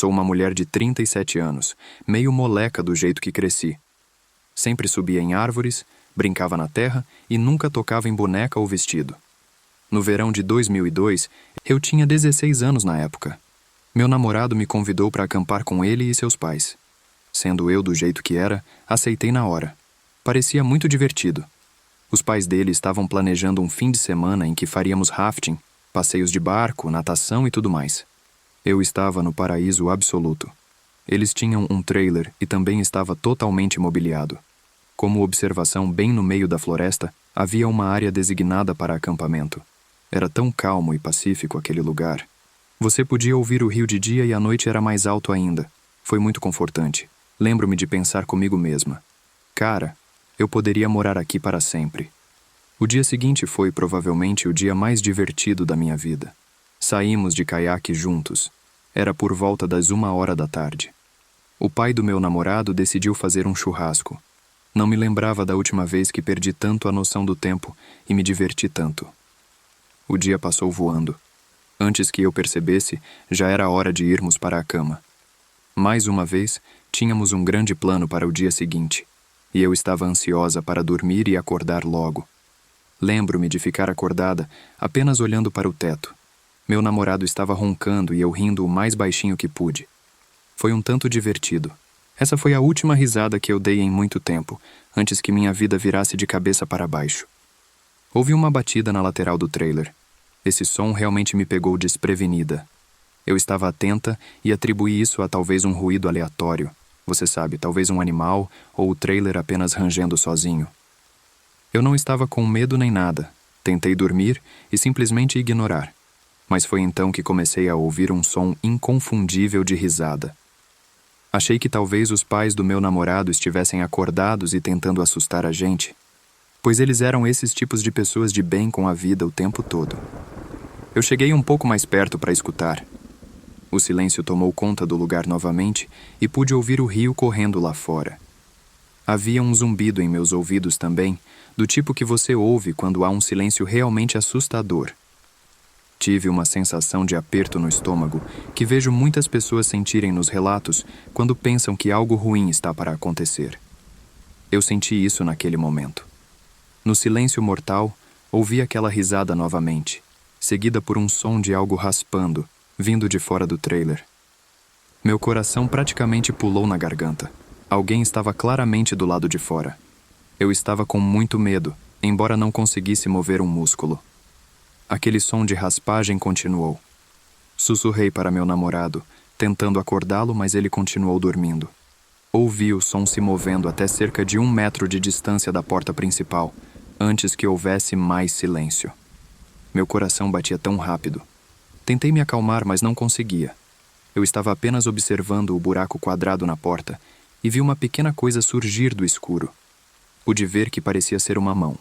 Sou uma mulher de 37 anos, meio moleca do jeito que cresci. Sempre subia em árvores, brincava na terra e nunca tocava em boneca ou vestido. No verão de 2002, eu tinha 16 anos na época. Meu namorado me convidou para acampar com ele e seus pais. Sendo eu do jeito que era, aceitei na hora. Parecia muito divertido. Os pais dele estavam planejando um fim de semana em que faríamos rafting, passeios de barco, natação e tudo mais. Eu estava no paraíso absoluto. Eles tinham um trailer e também estava totalmente mobiliado. Como observação bem no meio da floresta, havia uma área designada para acampamento. Era tão calmo e pacífico aquele lugar. Você podia ouvir o rio de dia e à noite era mais alto ainda. Foi muito confortante. Lembro-me de pensar comigo mesma. Cara, eu poderia morar aqui para sempre. O dia seguinte foi provavelmente o dia mais divertido da minha vida. Saímos de caiaque juntos. Era por volta das 1h da tarde. O pai do meu namorado decidiu fazer um churrasco. Não me lembrava da última vez que perdi tanto a noção do tempo e me diverti tanto. O dia passou voando. Antes que eu percebesse, já era hora de irmos para a cama. Mais uma vez, tínhamos um grande plano para o dia seguinte, e eu estava ansiosa para dormir e acordar logo. Lembro-me de ficar acordada, apenas olhando para o teto. Meu namorado estava roncando e eu rindo o mais baixinho que pude. Foi um tanto divertido. Essa foi a última risada que eu dei em muito tempo, antes que minha vida virasse de cabeça para baixo. Houve uma batida na lateral do trailer. Esse som realmente me pegou desprevenida. Eu estava atenta e atribuí isso a talvez um ruído aleatório. Você sabe, talvez um animal ou o trailer apenas rangendo sozinho. Eu não estava com medo nem nada. Tentei dormir e simplesmente ignorar. Mas foi então que comecei a ouvir um som inconfundível de risada. Achei que talvez os pais do meu namorado estivessem acordados e tentando assustar a gente, pois eles eram esses tipos de pessoas de bem com a vida o tempo todo. Eu cheguei um pouco mais perto para escutar. O silêncio tomou conta do lugar novamente e pude ouvir o rio correndo lá fora. Havia um zumbido em meus ouvidos também, do tipo que você ouve quando há um silêncio realmente assustador. Tive uma sensação de aperto no estômago que vejo muitas pessoas sentirem nos relatos quando pensam que algo ruim está para acontecer. Eu senti isso naquele momento. No silêncio mortal, ouvi aquela risada novamente, seguida por um som de algo raspando, vindo de fora do trailer. Meu coração praticamente pulou na garganta. Alguém estava claramente do lado de fora. Eu estava com muito medo, embora não conseguisse mover um músculo. Aquele som de raspagem continuou. Sussurrei para meu namorado, tentando acordá-lo, mas ele continuou dormindo. Ouvi o som se movendo até cerca de 1 metro de distância da porta principal, antes que houvesse mais silêncio. Meu coração batia tão rápido. Tentei me acalmar, mas não conseguia. Eu estava apenas observando o buraco quadrado na porta e vi uma pequena coisa surgir do escuro. Pude ver que parecia ser uma mão.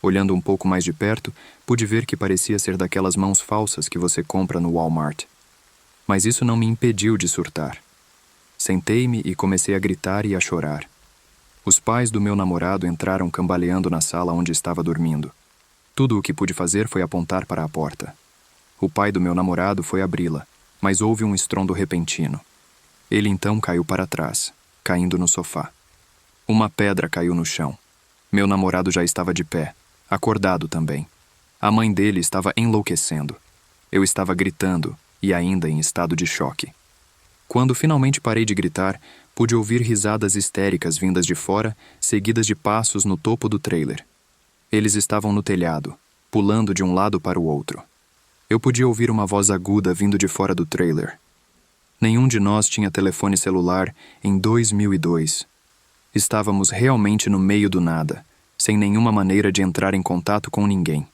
Olhando um pouco mais de perto, pude ver que parecia ser daquelas mãos falsas que você compra no Walmart. Mas isso não me impediu de surtar. Sentei-me e comecei a gritar e a chorar. Os pais do meu namorado entraram cambaleando na sala onde estava dormindo. Tudo o que pude fazer foi apontar para a porta. O pai do meu namorado foi abri-la, mas houve um estrondo repentino. Ele então caiu para trás, caindo no sofá. Uma pedra caiu no chão. Meu namorado já estava de pé, acordado também. A mãe dele estava enlouquecendo. Eu estava gritando e ainda em estado de choque. Quando finalmente parei de gritar, pude ouvir risadas histéricas vindas de fora, seguidas de passos no topo do trailer. Eles estavam no telhado, pulando de um lado para o outro. Eu podia ouvir uma voz aguda vindo de fora do trailer. Nenhum de nós tinha telefone celular em 2002. Estávamos realmente no meio do nada, sem nenhuma maneira de entrar em contato com ninguém.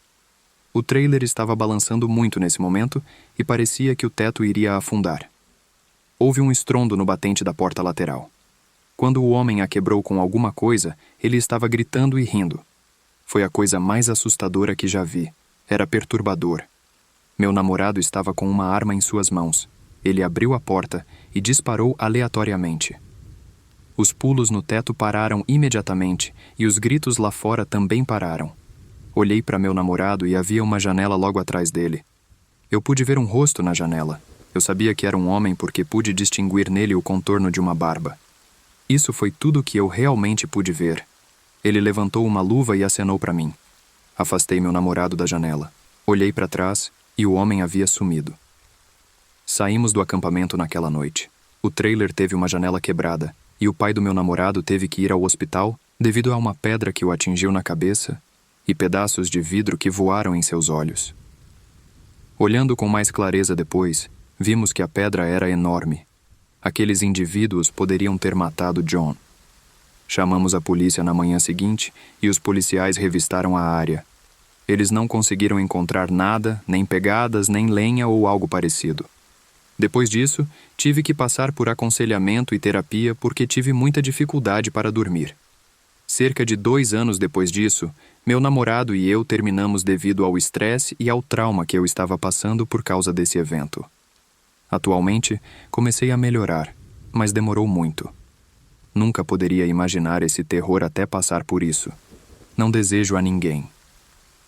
O trailer estava balançando muito nesse momento e parecia que o teto iria afundar. Houve um estrondo no batente da porta lateral. Quando o homem a quebrou com alguma coisa, ele estava gritando e rindo. Foi a coisa mais assustadora que já vi. Era perturbador. Meu namorado estava com uma arma em suas mãos. Ele abriu a porta e disparou aleatoriamente. Os pulos no teto pararam imediatamente e os gritos lá fora também pararam. Olhei para meu namorado e havia uma janela logo atrás dele. Eu pude ver um rosto na janela. Eu sabia que era um homem porque pude distinguir nele o contorno de uma barba. Isso foi tudo que eu realmente pude ver. Ele levantou uma luva e acenou para mim. Afastei meu namorado da janela. Olhei para trás e o homem havia sumido. Saímos do acampamento naquela noite. O trailer teve uma janela quebrada e o pai do meu namorado teve que ir ao hospital devido a uma pedra que o atingiu na cabeça e pedaços de vidro que voaram em seus olhos. Olhando com mais clareza depois, vimos que a pedra era enorme. Aqueles indivíduos poderiam ter matado John. Chamamos a polícia na manhã seguinte e os policiais revistaram a área. Eles não conseguiram encontrar nada, nem pegadas, nem lenha ou algo parecido. Depois disso, tive que passar por aconselhamento e terapia porque tive muita dificuldade para dormir. Cerca de 2 anos depois disso, meu namorado e eu terminamos devido ao estresse e ao trauma que eu estava passando por causa desse evento. Atualmente, comecei a melhorar, mas demorou muito. Nunca poderia imaginar esse terror até passar por isso. Não desejo a ninguém.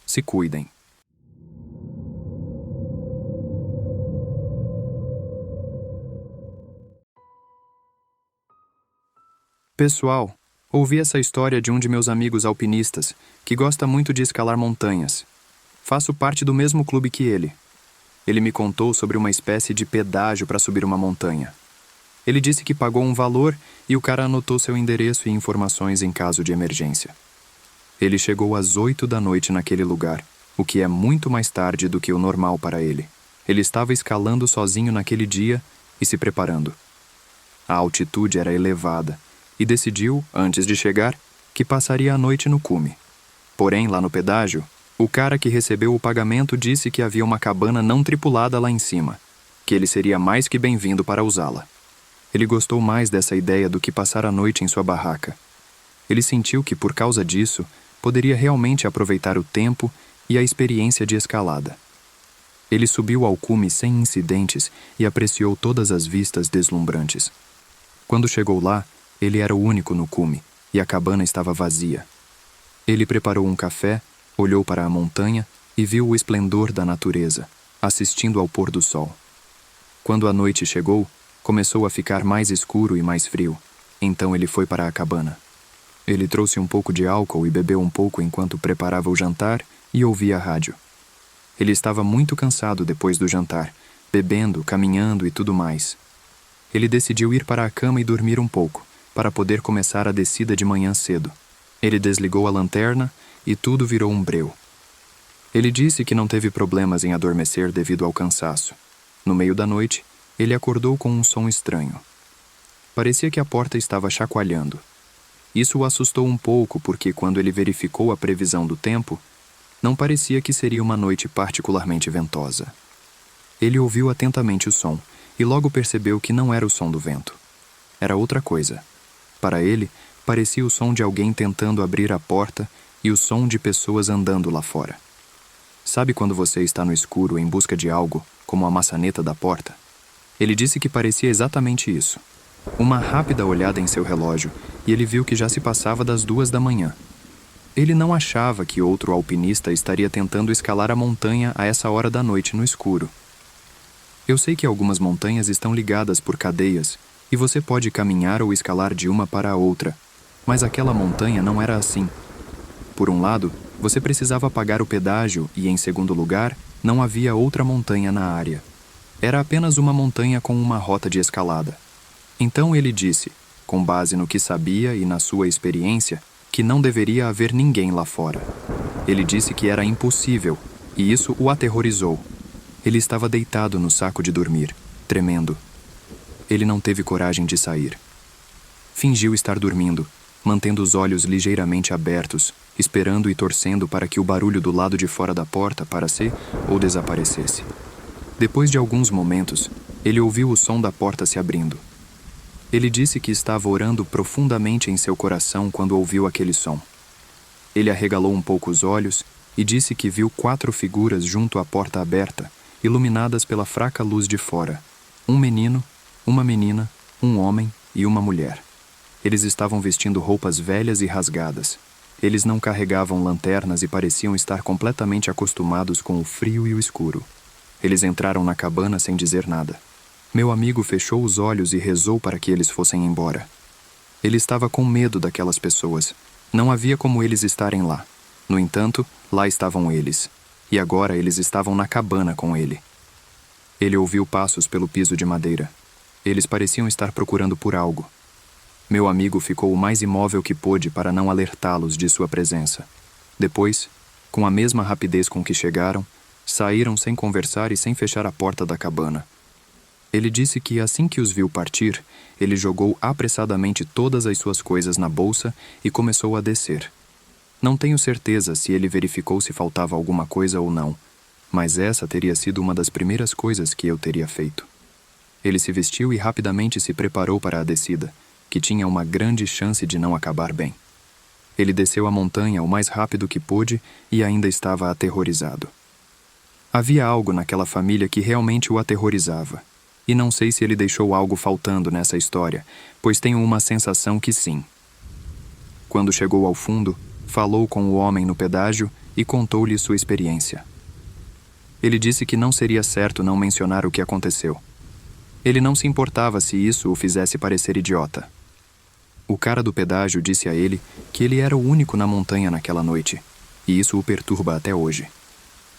Se cuidem. Pessoal, ouvi essa história de um de meus amigos alpinistas, que gosta muito de escalar montanhas. Faço parte do mesmo clube que ele. Ele me contou sobre uma espécie de pedágio para subir uma montanha. Ele disse que pagou um valor e o cara anotou seu endereço e informações em caso de emergência. Ele chegou às 8 da noite naquele lugar, o que é muito mais tarde do que o normal para ele. Ele estava escalando sozinho naquele dia e se preparando. A altitude era elevada e decidiu, antes de chegar, que passaria a noite no cume. Porém, lá no pedágio, o cara que recebeu o pagamento disse que havia uma cabana não tripulada lá em cima, que ele seria mais que bem-vindo para usá-la. Ele gostou mais dessa ideia do que passar a noite em sua barraca. Ele sentiu que, por causa disso, poderia realmente aproveitar o tempo e a experiência de escalada. Ele subiu ao cume sem incidentes e apreciou todas as vistas deslumbrantes. Quando chegou lá, ele era o único no cume e a cabana estava vazia. Ele preparou um café, olhou para a montanha e viu o esplendor da natureza, assistindo ao pôr do sol. Quando a noite chegou, começou a ficar mais escuro e mais frio. Então ele foi para a cabana. Ele trouxe um pouco de álcool e bebeu um pouco enquanto preparava o jantar e ouvia a rádio. Ele estava muito cansado depois do jantar, bebendo, caminhando e tudo mais. Ele decidiu ir para a cama e dormir um pouco, para poder começar a descida de manhã cedo. Ele desligou a lanterna e tudo virou um breu. Ele disse que não teve problemas em adormecer devido ao cansaço. No meio da noite, ele acordou com um som estranho. Parecia que a porta estava chacoalhando. Isso o assustou um pouco porque, quando ele verificou a previsão do tempo, não parecia que seria uma noite particularmente ventosa. Ele ouviu atentamente o som e logo percebeu que não era o som do vento. Era outra coisa. Para ele, parecia o som de alguém tentando abrir a porta e o som de pessoas andando lá fora. Sabe quando você está no escuro em busca de algo, como a maçaneta da porta? Ele disse que parecia exatamente isso. Uma rápida olhada em seu relógio e ele viu que já se passava das 2 da manhã. Ele não achava que outro alpinista estaria tentando escalar a montanha a essa hora da noite no escuro. Eu sei que algumas montanhas estão ligadas por cadeias e você pode caminhar ou escalar de uma para a outra, mas aquela montanha não era assim. Por um lado, você precisava pagar o pedágio e, em segundo lugar, não havia outra montanha na área. Era apenas uma montanha com uma rota de escalada. Então ele disse, com base no que sabia e na sua experiência, que não deveria haver ninguém lá fora. Ele disse que era impossível, e isso o aterrorizou. Ele estava deitado no saco de dormir, tremendo. Ele não teve coragem de sair. Fingiu estar dormindo, mantendo os olhos ligeiramente abertos, esperando e torcendo para que o barulho do lado de fora da porta parasse ou desaparecesse. Depois de alguns momentos, ele ouviu o som da porta se abrindo. Ele disse que estava orando profundamente em seu coração quando ouviu aquele som. Ele arregalou um pouco os olhos e disse que viu 4 figuras junto à porta aberta, iluminadas pela fraca luz de fora. Um menino, uma menina, um homem e uma mulher. Eles estavam vestindo roupas velhas e rasgadas. Eles não carregavam lanternas e pareciam estar completamente acostumados com o frio e o escuro. Eles entraram na cabana sem dizer nada. Meu amigo fechou os olhos e rezou para que eles fossem embora. Ele estava com medo daquelas pessoas. Não havia como eles estarem lá. No entanto, lá estavam eles. E agora eles estavam na cabana com ele. Ele ouviu passos pelo piso de madeira. Eles pareciam estar procurando por algo. Meu amigo ficou o mais imóvel que pôde para não alertá-los de sua presença. Depois, com a mesma rapidez com que chegaram, saíram sem conversar e sem fechar a porta da cabana. Ele disse que assim que os viu partir, ele jogou apressadamente todas as suas coisas na bolsa e começou a descer. Não tenho certeza se ele verificou se faltava alguma coisa ou não, mas essa teria sido uma das primeiras coisas que eu teria feito. Ele se vestiu e rapidamente se preparou para a descida, que tinha uma grande chance de não acabar bem. Ele desceu a montanha o mais rápido que pôde e ainda estava aterrorizado. Havia algo naquela família que realmente o aterrorizava. E não sei se ele deixou algo faltando nessa história, pois tenho uma sensação que sim. Quando chegou ao fundo, falou com o homem no pedágio e contou-lhe sua experiência. Ele disse que não seria certo não mencionar o que aconteceu. Ele não se importava se isso o fizesse parecer idiota. O cara do pedágio disse a ele que ele era o único na montanha naquela noite, e isso o perturba até hoje.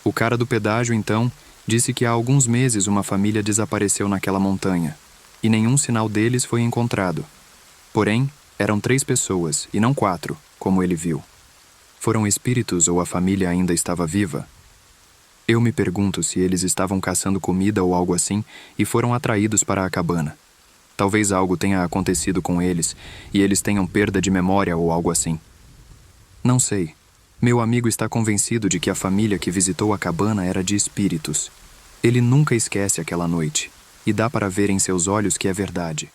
O cara do pedágio, então, disse que há alguns meses uma família desapareceu naquela montanha, e nenhum sinal deles foi encontrado. Porém, eram 3 pessoas, e não 4, como ele viu. Foram espíritos ou a família ainda estava viva? Eu me pergunto se eles estavam caçando comida ou algo assim e foram atraídos para a cabana. Talvez algo tenha acontecido com eles e eles tenham perda de memória ou algo assim. Não sei. Meu amigo está convencido de que a família que visitou a cabana era de espíritos. Ele nunca esquece aquela noite, e dá para ver em seus olhos que é verdade.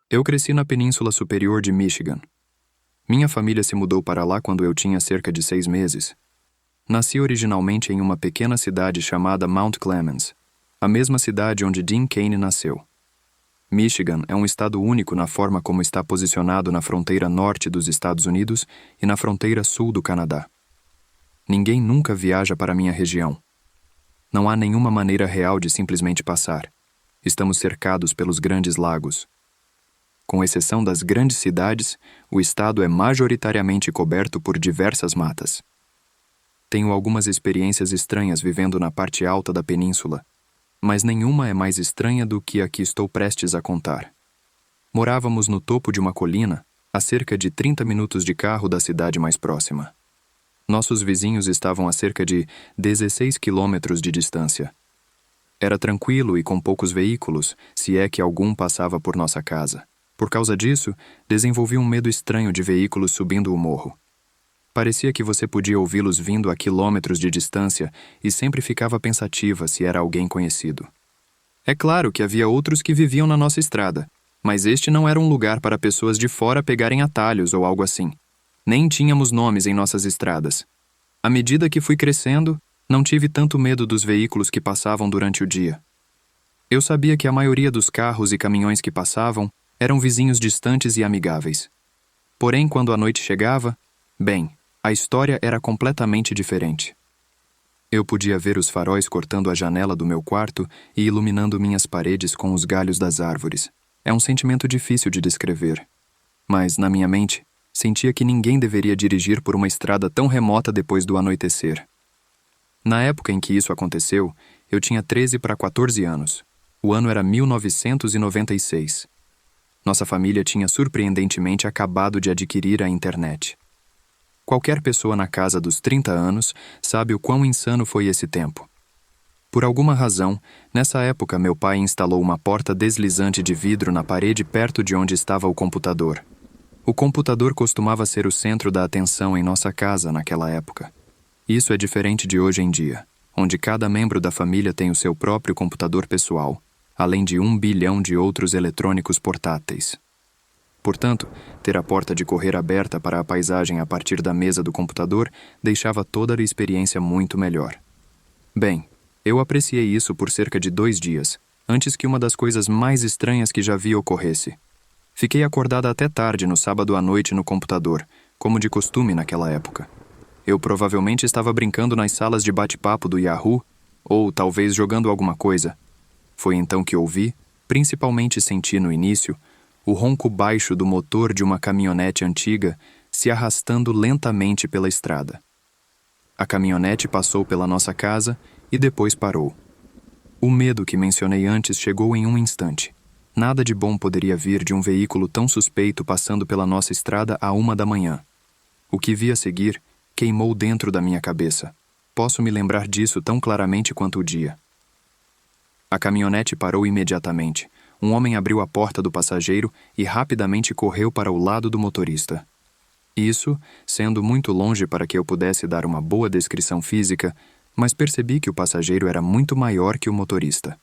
Eu cresci na Península Superior de Michigan. Minha família se mudou para lá quando eu tinha cerca de 6 meses. Nasci originalmente em uma pequena cidade chamada Mount Clemens, a mesma cidade onde Dean Cain nasceu. Michigan é um estado único na forma como está posicionado na fronteira norte dos Estados Unidos e na fronteira sul do Canadá. Ninguém nunca viaja para minha região. Não há nenhuma maneira real de simplesmente passar. Estamos cercados pelos grandes lagos. Com exceção das grandes cidades, o estado é majoritariamente coberto por diversas matas. Tenho algumas experiências estranhas vivendo na parte alta da península, mas nenhuma é mais estranha do que a que estou prestes a contar. Morávamos no topo de uma colina, a cerca de 30 minutos de carro da cidade mais próxima. Nossos vizinhos estavam a cerca de 16 quilômetros de distância. Era tranquilo e com poucos veículos, se é que algum passava por nossa casa. Por causa disso, desenvolvi um medo estranho de veículos subindo o morro. Parecia que você podia ouvi-los vindo a quilômetros de distância e sempre ficava pensativa se era alguém conhecido. É claro que havia outros que viviam na nossa estrada, mas este não era um lugar para pessoas de fora pegarem atalhos ou algo assim. Nem tínhamos nomes em nossas estradas. À medida que fui crescendo, não tive tanto medo dos veículos que passavam durante o dia. Eu sabia que a maioria dos carros e caminhões que passavam eram vizinhos distantes e amigáveis. Porém, quando a noite chegava, bem, a história era completamente diferente. Eu podia ver os faróis cortando a janela do meu quarto e iluminando minhas paredes com os galhos das árvores. É um sentimento difícil de descrever. Mas, na minha mente, sentia que ninguém deveria dirigir por uma estrada tão remota depois do anoitecer. Na época em que isso aconteceu, eu tinha 13 para 14 anos. O ano era 1996. Nossa família tinha surpreendentemente acabado de adquirir a internet. Qualquer pessoa na casa dos 30 anos sabe o quão insano foi esse tempo. Por alguma razão, nessa época meu pai instalou uma porta deslizante de vidro na parede perto de onde estava o computador. O computador costumava ser o centro da atenção em nossa casa naquela época. Isso é diferente de hoje em dia, onde cada membro da família tem o seu próprio computador pessoal, além de 1 bilhão de outros eletrônicos portáteis. Portanto, ter a porta de correr aberta para a paisagem a partir da mesa do computador deixava toda a experiência muito melhor. Bem, eu apreciei isso por cerca de 2 dias, antes que uma das coisas mais estranhas que já vi ocorresse. Fiquei acordada até tarde no sábado à noite no computador, como de costume naquela época. Eu provavelmente estava brincando nas salas de bate-papo do Yahoo, ou talvez jogando alguma coisa. Foi então que ouvi, principalmente senti no início, o ronco baixo do motor de uma caminhonete antiga se arrastando lentamente pela estrada. A caminhonete passou pela nossa casa e depois parou. O medo que mencionei antes chegou em um instante. Nada de bom poderia vir de um veículo tão suspeito passando pela nossa estrada à 1 da manhã. O que vi a seguir queimou dentro da minha cabeça. Posso me lembrar disso tão claramente quanto o dia. A caminhonete parou imediatamente. Um homem abriu a porta do passageiro e rapidamente correu para o lado do motorista. Isso, sendo muito longe para que eu pudesse dar uma boa descrição física, mas percebi que o passageiro era muito maior que o motorista.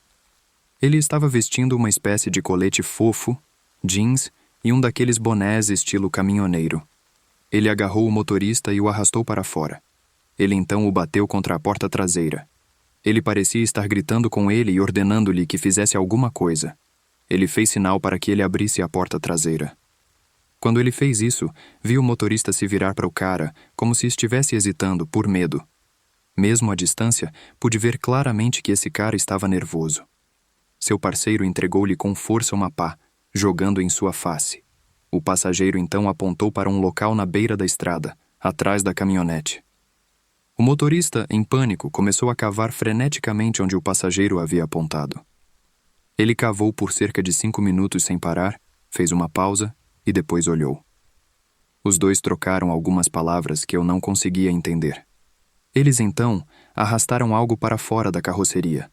Ele estava vestindo uma espécie de colete fofo, jeans e um daqueles bonés estilo caminhoneiro. Ele agarrou o motorista e o arrastou para fora. Ele então o bateu contra a porta traseira. Ele parecia estar gritando com ele e ordenando-lhe que fizesse alguma coisa. Ele fez sinal para que ele abrisse a porta traseira. Quando ele fez isso, vi o motorista se virar para o cara, como se estivesse hesitando, por medo. Mesmo à distância, pude ver claramente que esse cara estava nervoso. Seu parceiro entregou-lhe com força uma pá, jogando em sua face. O passageiro então apontou para um local na beira da estrada, atrás da caminhonete. O motorista, em pânico, começou a cavar freneticamente onde o passageiro havia apontado. Ele cavou por cerca de 5 minutos sem parar, fez uma pausa e depois olhou. Os dois trocaram algumas palavras que eu não conseguia entender. Eles então arrastaram algo para fora da carroceria.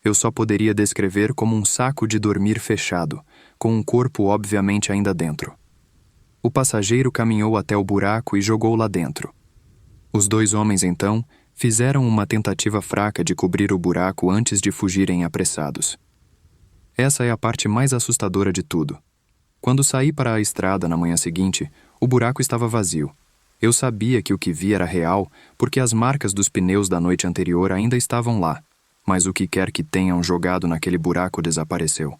Eu só poderia descrever como um saco de dormir fechado, com um corpo obviamente ainda dentro. O passageiro caminhou até o buraco e jogou lá dentro. Os dois homens, então, fizeram uma tentativa fraca de cobrir o buraco antes de fugirem apressados. Essa é a parte mais assustadora de tudo. Quando saí para a estrada na manhã seguinte, o buraco estava vazio. Eu sabia que o que vi era real, porque as marcas dos pneus da noite anterior ainda estavam lá, mas o que quer que tenham jogado naquele buraco desapareceu.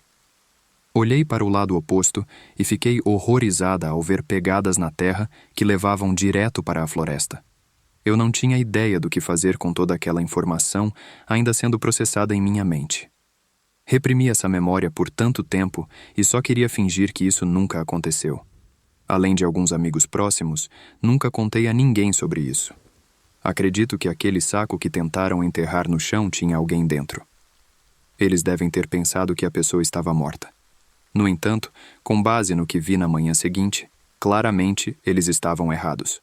Olhei para o lado oposto e fiquei horrorizada ao ver pegadas na terra que levavam direto para a floresta. Eu não tinha ideia do que fazer com toda aquela informação ainda sendo processada em minha mente. Reprimi essa memória por tanto tempo e só queria fingir que isso nunca aconteceu. Além de alguns amigos próximos, nunca contei a ninguém sobre isso. Acredito que aquele saco que tentaram enterrar no chão tinha alguém dentro. Eles devem ter pensado que a pessoa estava morta. No entanto, com base no que vi na manhã seguinte, claramente eles estavam errados.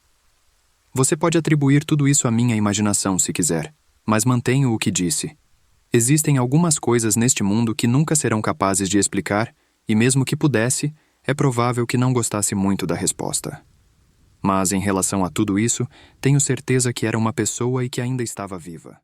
Você pode atribuir tudo isso à minha imaginação, se quiser, mas mantenho o que disse. Existem algumas coisas neste mundo que nunca serão capazes de explicar, e mesmo que pudesse, é provável que não gostasse muito da resposta. Mas em relação a tudo isso, tenho certeza que era uma pessoa e que ainda estava viva.